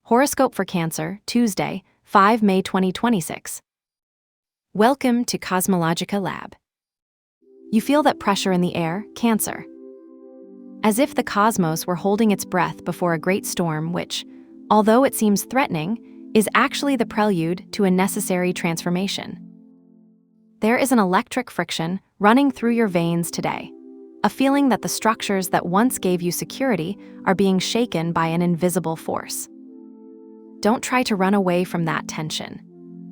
Horoscope for Cancer, Tuesday, 5 May 2026. Welcome to CosmologicaLab. You feel that pressure in the air, Cancer. As if the cosmos were holding its breath before a great storm which, although it seems threatening, is actually the prelude to a necessary transformation. There is an electric friction running through your veins today, a feeling that the structures that once gave you security are being shaken by an invisible force. Don't try to run away from that tension.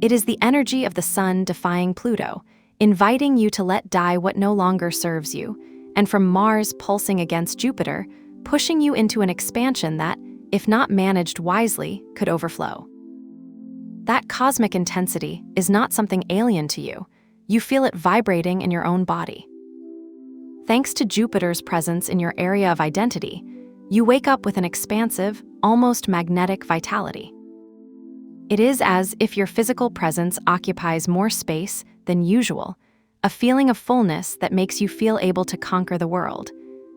It is the energy of the sun defying Pluto, inviting you to let die what no longer serves you, and from Mars pulsing against Jupiter, pushing you into an expansion that, if not managed wisely, could overflow. That cosmic intensity is not something alien to you. You feel it vibrating in your own body. Thanks to Jupiter's presence in your area of identity, you wake up with an expansive, almost magnetic vitality. It is as if your physical presence occupies more space than usual, a feeling of fullness that makes you feel able to conquer the world,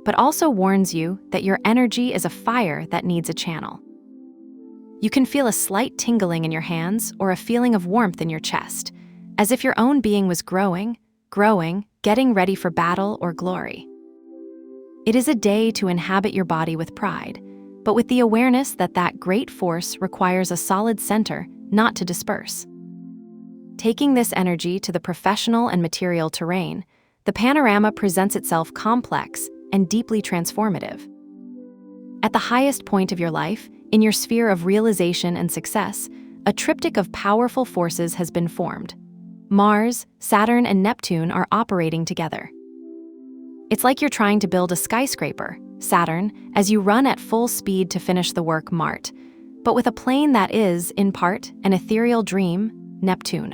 but also warns you that your energy is a fire that needs a channel. You can feel a slight tingling in your hands or a feeling of warmth in your chest, as if your own being was growing, getting ready for battle or glory. It is a day to inhabit your body with pride, but with the awareness that that great force requires a solid center, not to disperse. Taking this energy to the professional and material terrain, the panorama presents itself complex and deeply transformative. At the highest point of your life, in your sphere of realization and success, a triptych of powerful forces has been formed. Mars, Saturn, and Neptune are operating together. It's like you're trying to build a skyscraper, Saturn, as you run at full speed to finish the work, Mars, but with a plane that is, in part, an ethereal dream, Neptune.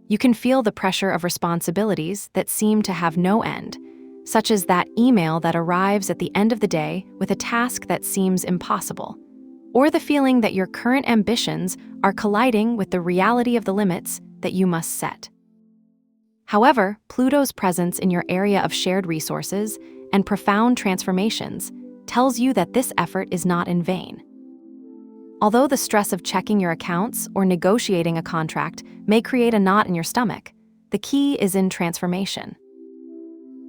You can feel the pressure of responsibilities that seem to have no end, such as that email that arrives at the end of the day with a task that seems impossible, or the feeling that your current ambitions are colliding with the reality of the limits that you must set. However, Pluto's presence in your area of shared resources and profound transformations tells you that this effort is not in vain. Although the stress of checking your accounts or negotiating a contract may create a knot in your stomach, the key is in transformation.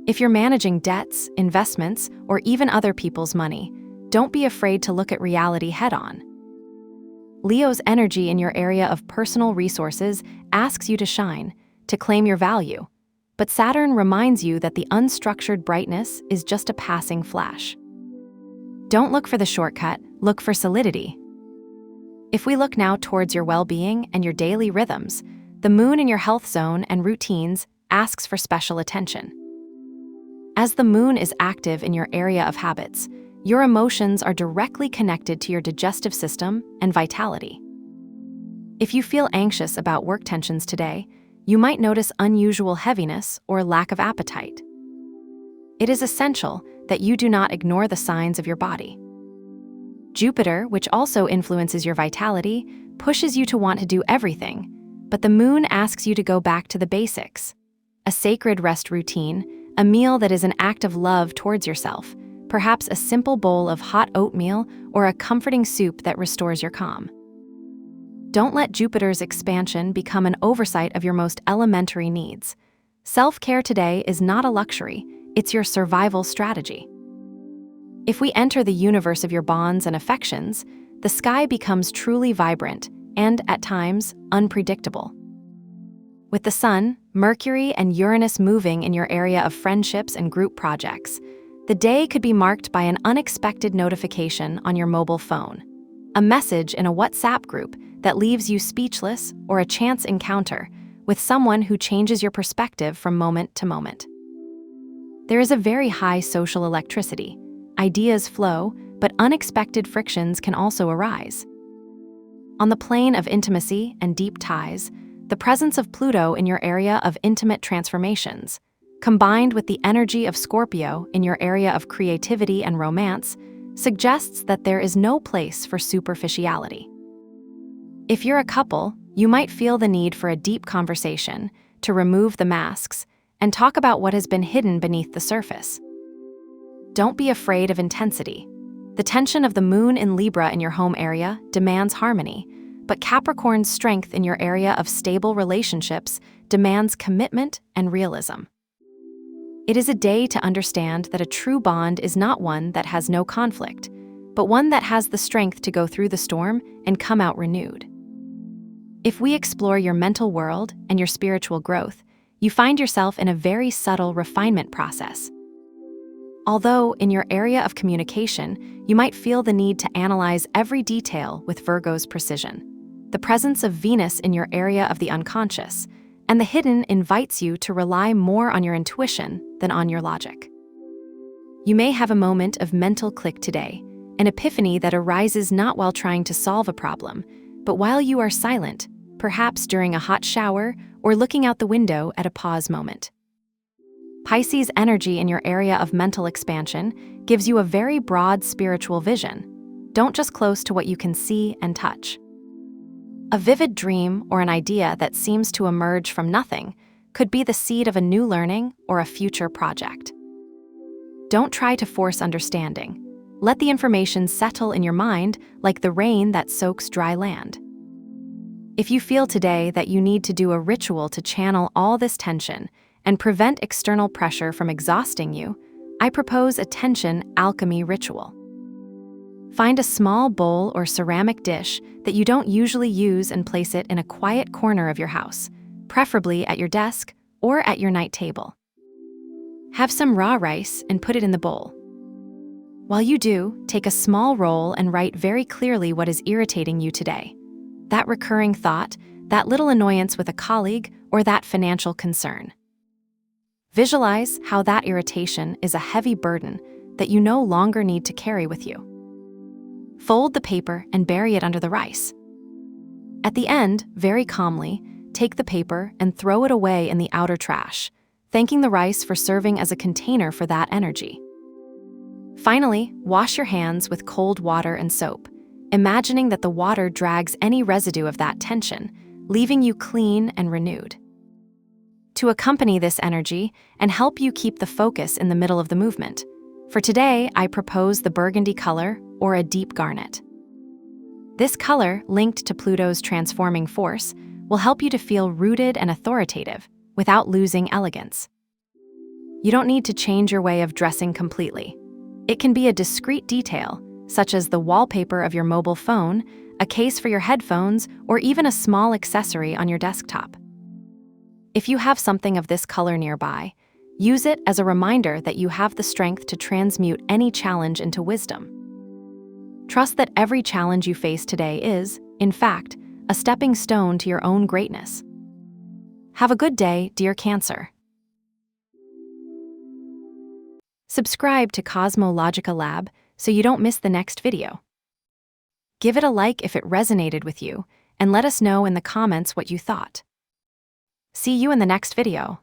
If you're managing debts, investments, or even other people's money, don't be afraid to look at reality head-on. Leo's energy in your area of personal resources asks you to shine, to claim your value, but Saturn reminds you that the unstructured brightness is just a passing flash. Don't look for the shortcut, look for solidity. If we look now towards your well-being and your daily rhythms, the moon in your health zone and routines asks for special attention. As the moon is active in your area of habits, your emotions are directly connected to your digestive system and vitality. If you feel anxious about work tensions today, you might notice unusual heaviness or lack of appetite. It is essential that you do not ignore the signs of your body. Jupiter, which also influences your vitality, pushes you to want to do everything, but the moon asks you to go back to the basics. A sacred rest routine, a meal that is an act of love towards yourself, perhaps a simple bowl of hot oatmeal or a comforting soup that restores your calm. Don't let Jupiter's expansion become an oversight of your most elementary needs. Self-care today is not a luxury, it's your survival strategy. If we enter the universe of your bonds and affections, the sky becomes truly vibrant and, at times, unpredictable. With the Sun, Mercury, and Uranus moving in your area of friendships and group projects, the day could be marked by an unexpected notification on your mobile phone, a message in a WhatsApp group that leaves you speechless, or a chance encounter with someone who changes your perspective from moment to moment. There is a very high social electricity. Ideas flow, but unexpected frictions can also arise. On the plane of intimacy and deep ties, the presence of Pluto in your area of intimate transformations, combined with the energy of Scorpio in your area of creativity and romance, suggests that there is no place for superficiality. If you're a couple, you might feel the need for a deep conversation to remove the masks and talk about what has been hidden beneath the surface. Don't be afraid of intensity. The tension of the moon in Libra in your home area demands harmony, but Capricorn's strength in your area of stable relationships demands commitment and realism. It is a day to understand that a true bond is not one that has no conflict, but one that has the strength to go through the storm and come out renewed. If we explore your mental world and your spiritual growth, you find yourself in a very subtle refinement process. Although in your area of communication, you might feel the need to analyze every detail with Virgo's precision. The presence of Venus in your area of the unconscious and the hidden invites you to rely more on your intuition than on your logic. You may have a moment of mental click today, an epiphany that arises not while trying to solve a problem, but while you are silent, perhaps during a hot shower or looking out the window at a pause moment. Pisces energy in your area of mental expansion gives you a very broad spiritual vision. Don't just close to what you can see and touch. A vivid dream or an idea that seems to emerge from nothing could be the seed of a new learning or a future project. Don't try to force understanding. Let the information settle in your mind like the rain that soaks dry land. If you feel today that you need to do a ritual to channel all this tension and prevent external pressure from exhausting you, I propose a tension alchemy ritual. Find a small bowl or ceramic dish that you don't usually use and place it in a quiet corner of your house, preferably at your desk or at your night table. Have some raw rice and put it in the bowl. While you do, take a small roll and write very clearly what is irritating you today. That recurring thought, that little annoyance with a colleague, or that financial concern. Visualize how that irritation is a heavy burden that you no longer need to carry with you. Fold the paper and bury it under the rice. At the end, very calmly, take the paper and throw it away in the outer trash, thanking the rice for serving as a container for that energy. Finally, wash your hands with cold water and soap, imagining that the water drags any residue of that tension, leaving you clean and renewed. To accompany this energy and help you keep the focus in the middle of the movement, for today I propose the burgundy color or a deep garnet. This color, linked to Pluto's transforming force, will help you to feel rooted and authoritative without losing elegance. You don't need to change your way of dressing completely. It can be a discreet detail, such as the wallpaper of your mobile phone, a case for your headphones, or even a small accessory on your desktop. If you have something of this color nearby, use it as a reminder that you have the strength to transmute any challenge into wisdom. Trust that every challenge you face today is, in fact, a stepping stone to your own greatness. Have a good day, dear Cancer. Subscribe to CosmologicaLab so you don't miss the next video. Give it a like if it resonated with you, and let us know in the comments what you thought. See you in the next video.